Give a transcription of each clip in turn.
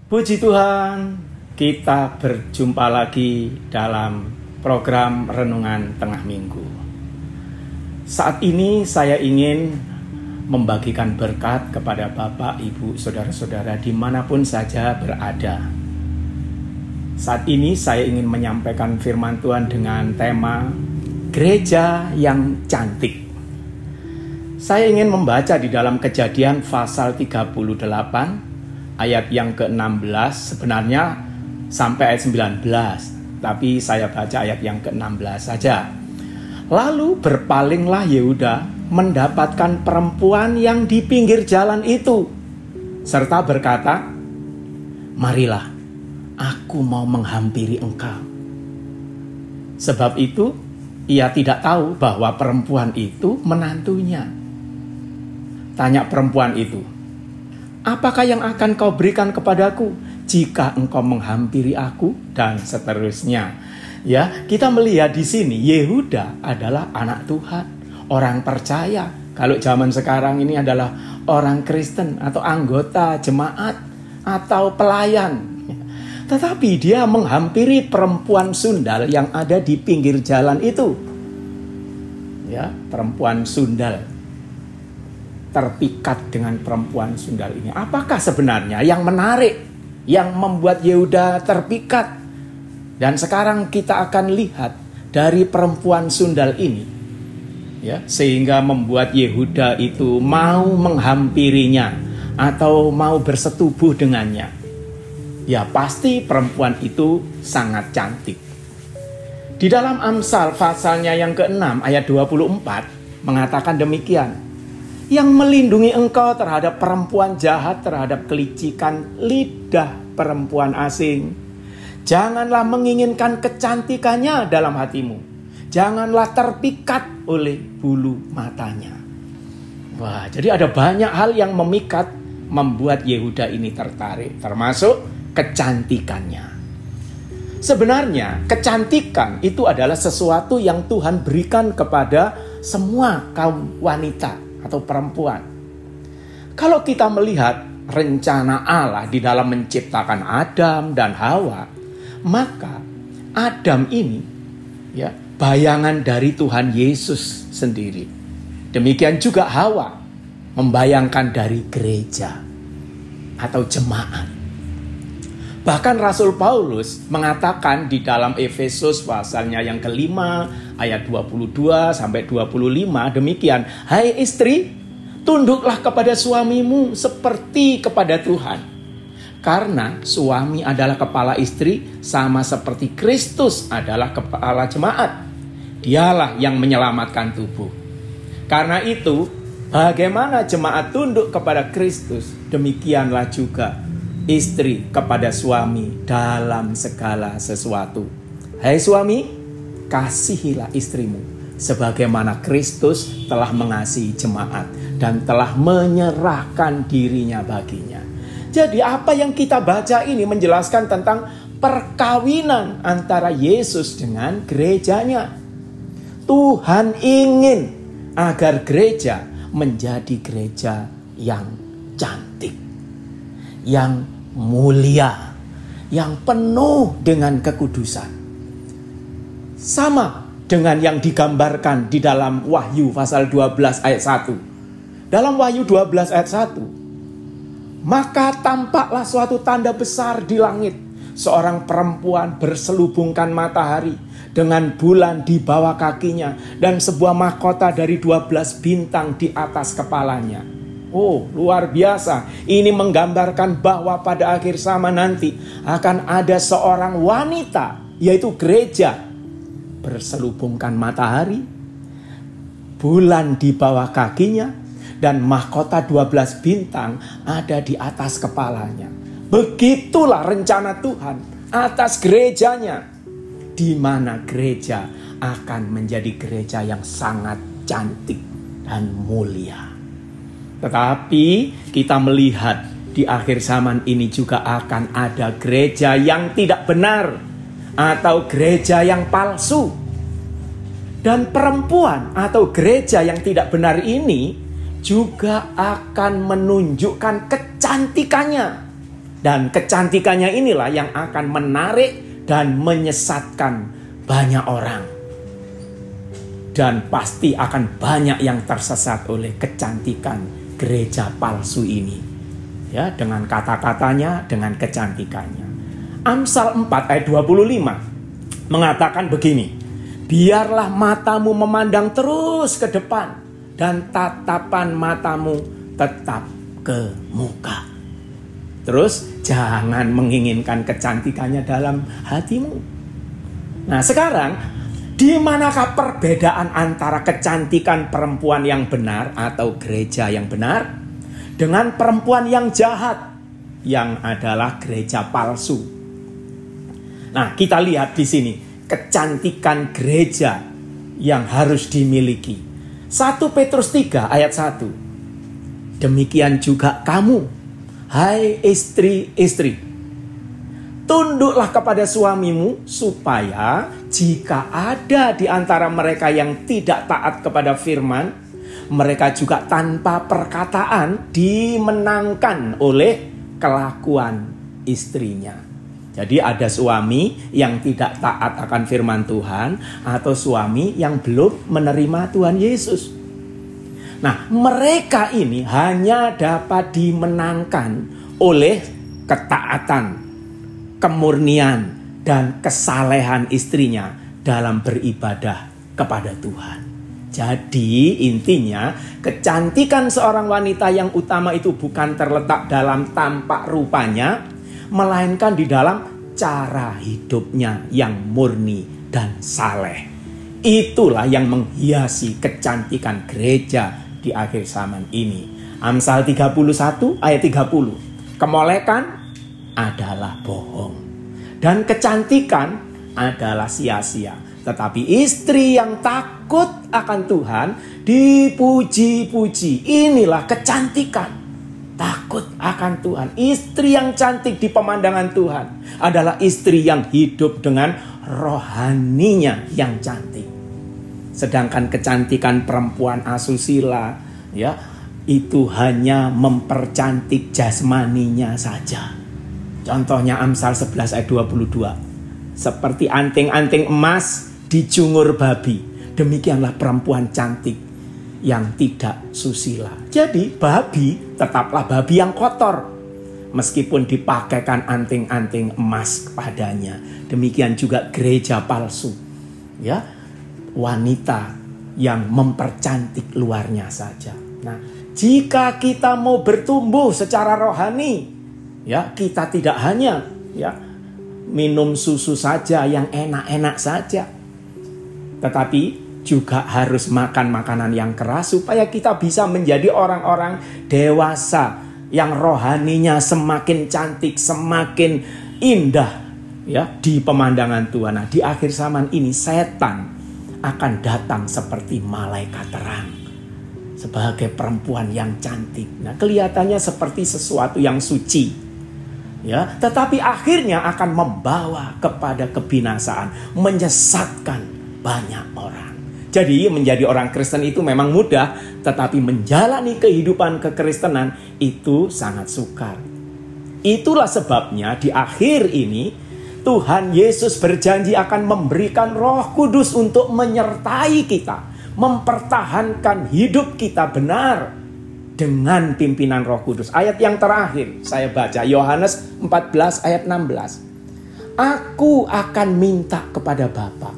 Puji Tuhan, kita berjumpa lagi dalam program Renungan Tengah Minggu. Saat ini saya ingin membagikan berkat kepada Bapak, Ibu, Saudara-saudara dimanapun saja berada. Saat ini saya ingin menyampaikan firman Tuhan dengan tema Gereja yang Cantik. Saya ingin membaca di dalam Kejadian pasal 38 ayat yang ke-16, sebenarnya sampai ayat 19, tapi saya baca ayat yang ke-16 saja. Lalu berpalinglah Yehuda mendapatkan perempuan yang di pinggir jalan itu, serta berkata, "Marilah, aku mau menghampiri engkau." Sebab itu, ia tidak tahu bahwa perempuan itu menantunya. Tanya perempuan itu, "Apakah yang akan kau berikan kepadaku jika engkau menghampiri aku?" Dan seterusnya. Ya, kita melihat di sini Yehuda adalah anak Tuhan, orang percaya. Kalau zaman sekarang ini adalah orang Kristen atau anggota jemaat atau pelayan. Tetapi dia menghampiri perempuan sundal yang ada di pinggir jalan itu. Ya, perempuan sundal. Terpikat dengan perempuan sundal ini. Apakah sebenarnya yang menarik, yang membuat Yehuda terpikat? Dan sekarang kita akan lihat dari perempuan sundal ini, ya, sehingga membuat Yehuda itu mau menghampirinya atau mau bersetubuh dengannya. Ya, pasti perempuan itu sangat cantik. Di dalam Amsal pasalnya yang ke-6 ayat 24 mengatakan demikian. Yang melindungi engkau terhadap perempuan jahat, terhadap kelicikan lidah perempuan asing. Janganlah menginginkan kecantikannya dalam hatimu. Janganlah terpikat oleh bulu matanya. Wah, jadi ada banyak hal yang memikat, membuat Yehuda ini tertarik, termasuk kecantikannya. Sebenarnya kecantikan itu adalah sesuatu yang Tuhan berikan kepada semua kaum wanita atau perempuan. Kalau kita melihat rencana Allah di dalam menciptakan Adam dan Hawa, maka Adam ini, ya, bayangan dari Tuhan Yesus sendiri. Demikian juga Hawa membayangkan dari gereja atau jemaat. Bahkan Rasul Paulus mengatakan di dalam Efesus pasalnya yang kelima ayat 22 sampai 25 demikian, "Hai istri, tunduklah kepada suamimu seperti kepada Tuhan. Karena suami adalah kepala istri sama seperti Kristus adalah kepala jemaat. Dialah yang menyelamatkan tubuh. Karena itu, bagaimana jemaat tunduk kepada Kristus, demikianlah juga istri kepada suami dalam segala sesuatu. Hai suami, kasihilah istrimu sebagaimana Kristus telah mengasihi jemaat dan telah menyerahkan dirinya baginya." Jadi apa yang kita baca ini menjelaskan tentang perkawinan antara Yesus dengan gerejanya. Tuhan ingin agar gereja menjadi gereja yang cantik, yang mulia, yang penuh dengan kekudusan. Sama dengan yang digambarkan di dalam Wahyu pasal 12 ayat 1. Dalam Wahyu 12 ayat 1, "Maka tampaklah suatu tanda besar di langit. Seorang perempuan berselubungkan matahari dengan bulan di bawah kakinya dan sebuah mahkota dari 12 bintang di atas kepalanya." Oh, luar biasa. Ini menggambarkan bahwa pada akhir zaman nanti akan ada seorang wanita, yaitu gereja, berselubungkan matahari, bulan di bawah kakinya, dan mahkota 12 bintang ada di atas kepalanya. Begitulah rencana Tuhan atas gerejanya, di mana gereja akan menjadi gereja yang sangat cantik dan mulia. Tetapi kita melihat di akhir zaman ini juga akan ada gereja yang tidak benar atau gereja yang palsu. Dan perempuan atau gereja yang tidak benar ini juga akan menunjukkan kecantikannya Dan kecantikannya inilah yang akan menarik dan menyesatkan banyak orang. Dan pasti akan banyak yang tersesat oleh kecantikan gereja palsu ini. Ya, dengan kata-katanya, dengan kecantikannya. Amsal 4 ayat 25 mengatakan begini. Biarlah matamu memandang terus ke depan dan tatapan matamu tetap ke muka. Terus jangan menginginkan kecantikannya dalam hatimu. Nah, sekarang di manakah perbedaan antara kecantikan perempuan yang benar atau gereja yang benar dengan perempuan yang jahat yang adalah gereja palsu? Nah, kita lihat di sini kecantikan gereja yang harus dimiliki. 1 Petrus 3 ayat 1. Demikian juga kamu, hai istri-istri, tunduklah kepada suamimu, supaya jika ada di antara mereka yang tidak taat kepada firman, mereka juga tanpa perkataan dimenangkan oleh kelakuan istrinya. Jadi ada suami yang tidak taat akan firman Tuhan, atau suami yang belum menerima Tuhan Yesus. Nah, mereka ini hanya dapat dimenangkan oleh ketaatan, kemurnian, dan kesalehan istrinya dalam beribadah kepada Tuhan. Jadi intinya kecantikan seorang wanita yang utama itu bukan terletak dalam tampak rupanya, melainkan di dalam cara hidupnya yang murni dan saleh. Itulah yang menghiasi kecantikan gereja di akhir zaman ini. Amsal 31 ayat 30. Kemolekan adalah bohong dan kecantikan adalah sia-sia. Tetapi istri yang takut akan Tuhan dipuji-puji. Inilah kecantikan. Takut akan Tuhan. Istri yang cantik di pemandangan Tuhan adalah istri yang hidup dengan rohaninya yang cantik. Sedangkan kecantikan perempuan asusila, ya, itu hanya mempercantik jasmaninya saja. Contohnya Amsal 11 ayat 22. Seperti anting-anting emas dijungur babi, demikianlah perempuan cantik yang tidak susila. Jadi babi tetaplah babi yang kotor, meskipun dipakaikan anting-anting emas kepadanya. Demikian juga gereja palsu, ya, wanita yang mempercantik luarnya saja. Nah, jika kita mau bertumbuh secara rohani, ya, kita tidak hanya, ya, minum susu saja yang enak-enak saja, tetapi juga harus makan makanan yang keras supaya kita bisa menjadi orang-orang dewasa yang rohaninya semakin cantik, semakin indah, ya, di pemandangan Tuhan. Nah, di akhir zaman ini setan akan datang seperti malaikat terang sebagai perempuan yang cantik. Nah, kelihatannya seperti sesuatu yang suci, ya, tetapi akhirnya akan membawa kepada kebinasaan, menyesatkan banyak orang. Jadi menjadi orang Kristen itu memang mudah, tetapi menjalani kehidupan kekristenan itu sangat sukar. Itulah sebabnya di akhir ini Tuhan Yesus berjanji akan memberikan Roh Kudus untuk menyertai kita, mempertahankan hidup kita benar dengan pimpinan Roh Kudus. Ayat yang terakhir saya baca, Yohanes 14 ayat 16. Aku akan minta kepada Bapa,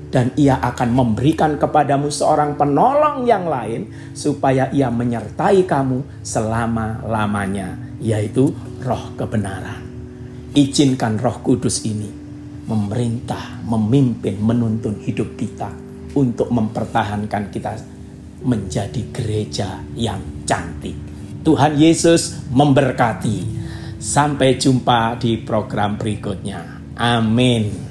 dan ia akan memberikan kepadamu seorang penolong yang lain, supaya ia menyertai kamu selama-lamanya, yaitu Roh kebenaran. Izinkan Roh Kudus ini memerintah, memimpin, menuntun hidup kita untuk mempertahankan kita menjadi gereja yang cantik. Tuhan Yesus memberkati. Sampai jumpa di program berikutnya. Amin.